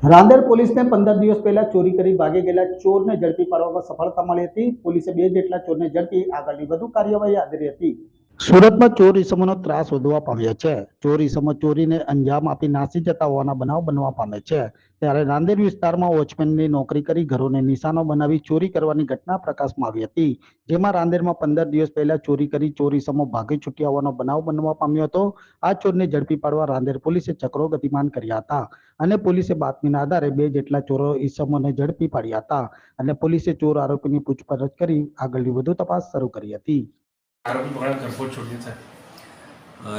રાંદેર પોલીસને 15 દિવસ પહેલા ચોરી કરી ભાગી ગયેલા ચોરને ઝડપી પાડવામાં સફળતા મળી હતી. પોલીસે 2 જેટલા ચોરને ઝડપી આગળની વધુ કાર્યવાહી હાથ ધરી હતી. સુરતમાં ચોર ઇસમોનો ત્રાસ વધવા પામ્યો છે. ચોર ઇસમો ચોરીને અંજામ આપી નાસી જતા હોવાના બનાવ બનવા પામે છે. ત્યારે રાંદેર વિસ્તારમાં વોચમેનની નોકરી કરી ઘરોને નિશાનો બનાવી ચોરી કરવાની ઘટના પ્રકાશમાં આવી હતી. જેમાં રાંદેરમાં 15 દિવસ પહેલા ચોરી કરી ચોર ઇસમો ભાગી છૂટ્યા હોવાનો બનાવ બનવા પામ્યો હતો. આ ચોરને ઝડપી પાડવા રાંદેર પોલીસે ચક્રો ગતિમાન કર્યા હતા અને પોલીસે બાતમીના આધારે 2 જેટલા ચોરો ઇસમોને ઝડપી પાડ્યા હતા અને પોલીસે ચોર આરોપીની પૂછપરછ કરી આગળની વધુ તપાસ શરૂ કરી હતી.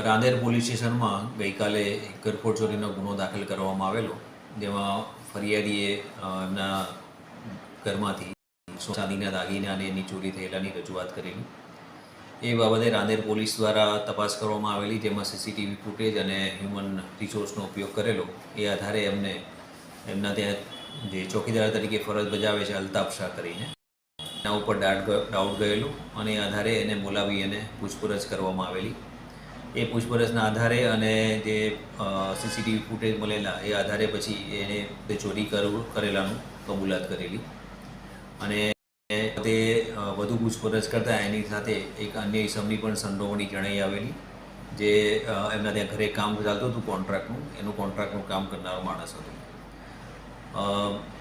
રાંદેર પોલીસ સ્ટેશનમાં ગઈકાલે ગરફોડ ચોરીનો ગુનો દાખલ કરવામાં આવેલો, જેમાં ફરિયાદીએ એમના ઘરમાંથી ચાંદીના દાગીના અને એની ચોરી થયેલાની રજૂઆત કરેલી. એ બાબતે રાંદેર પોલીસ દ્વારા તપાસ કરવામાં આવેલી, જેમાં સીસીટીવી ફૂટેજ અને હ્યુમન રિસોર્સનો ઉપયોગ કરેલો. એ આધારે એમને એમના ત્યાં જે ચોકીદાર તરીકે ફરજ બજાવે છે અલ્તાફ શાહ કરીને, એના ઉપર ડાઉટ ગયેલો અને એ આધારે એને બોલાવી અને પૂછપરછ કરવામાં આવેલી. એ પૂછપરછના આધારે અને જે સીસીટીવી ફૂટેજ મળેલા એ આધારે પછી એને તે ચોરી કરેલાનું કબૂલાત કરેલી અને તે વધુ પૂછપરછ કરતાં એની સાથે એક અન્ય ઇસમની પણ સંડોવણી જણાઈ આવેલી, જે એમના ત્યાં ઘરે કામ ચાલતું હતું કોન્ટ્રાક્ટનું, એનું કોન્ટ્રાક્ટનું કામ કરનારો માણસ હતો.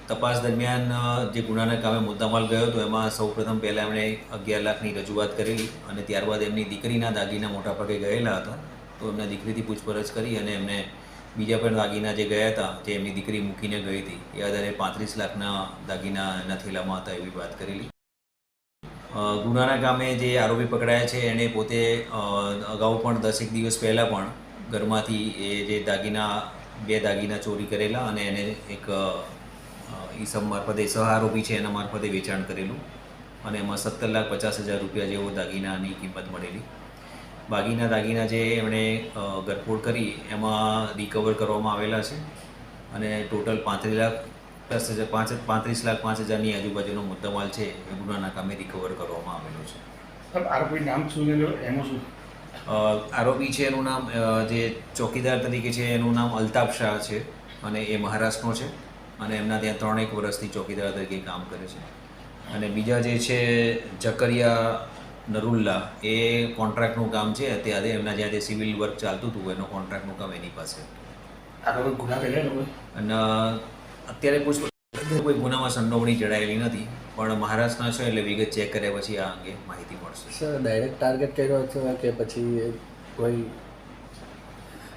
તપાસ દરમિયાન જે ગુનાના કામે મુદ્દામાલ ગયો હતો એમાં સૌપ્રથમ પહેલાં એમણે 11 લાખની રજૂઆત કરેલી અને ત્યારબાદ એમની દીકરીના દાગીના મોટાભાગે ગયેલા હતા, તો એમના દીકરીથી પૂછપરછ કરી અને એમને બીજા પણ દાગીના જે ગયા હતા, જે એમની દીકરી મૂકીને ગઈ હતી, એ આધારે 35 લાખના દાગીના એના થેલામાં હતા એવી વાત કરેલી. ગુનાના કામે જે આરોપી પકડાયા છે એણે પોતે અગાઉ પણ 10 દિવસ પહેલાં પણ ઘરમાંથી એ જે બે દાગીના ચોરી કરેલા અને એને એક ઈસમ મારફતે સહ આરોપી છે એના મારફતે વેચાણ કરેલું અને એમાં 17,50,000 રૂપિયા જેવો દાગીનાની કિંમત મળેલી. બાકીના દાગીના જે એમણે ગરફોડ કરી એમાં રિકવર કરવામાં આવેલા છે અને ટોટલ 35,05,000ની આજુબાજુનો મુદ્દામાલ છે એ ગુનાના કામે રિકવર કરવામાં આવેલો છે. આરોપી નામ શું એનું શું? આરોપી છે એનું નામ જે ચોકીદાર તરીકે છે એનું નામ અલ્તાફ શાહ છે અને એ મહારાષ્ટ્રનો છે અને એમના ત્યાં 3 વર્ષથી ચોકીદાર તરીકે કામ કરે છે. અને બીજા જે છે જકરિયા નરુલ્લા, એ કોન્ટ્રાક્ટનું કામ છે, અત્યારે એમના જ્યાં જે સિવિલ વર્ક ચાલતું હતું એનું કોન્ટ્રાક્ટનું કામ એની પાસે. આરોપી ગુના કરેલા અને અત્યારે કોઈ ગુનામાં સંડોવણી જણાયેલી નથી, પણ મહારાષ્ટ્રના છે એટલે વિગત ચેક કર્યા પછી આ અંગે માહિતી મળશે. સર, ડાયરેક્ટ ટાર્ગેટ કર્યો હતો કે પછી કોઈ?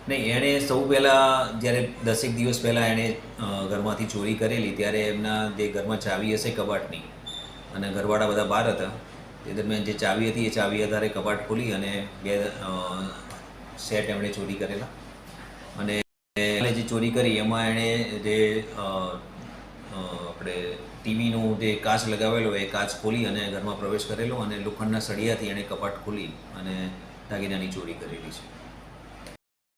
નહીં, એણે સૌ પહેલાં જ્યારે 10 દિવસ પહેલાં એણે ઘરમાંથી ચોરી કરેલી ત્યારે એમના જે ઘરમાં ચાવી હશે કબાટની અને ઘરવાળા બધા બહાર હતા, તે દરમિયાન જે ચાવી હતી એ ચાવી આધારે કબાટ ખોલી અને 2 સેટ એમણે ચોરી કરેલા અને જે ચોરી કરી એમાં એણે જે આપણે ટીવીનું જે કાચ લગાવેલો એ કાચ ખોલી અને ઘરમાં પ્રવેશ કરેલો અને લોખંડના સળિયાથી એણે કબાટ ખોલી અને દાગીનાની ચોરી કરેલી છે.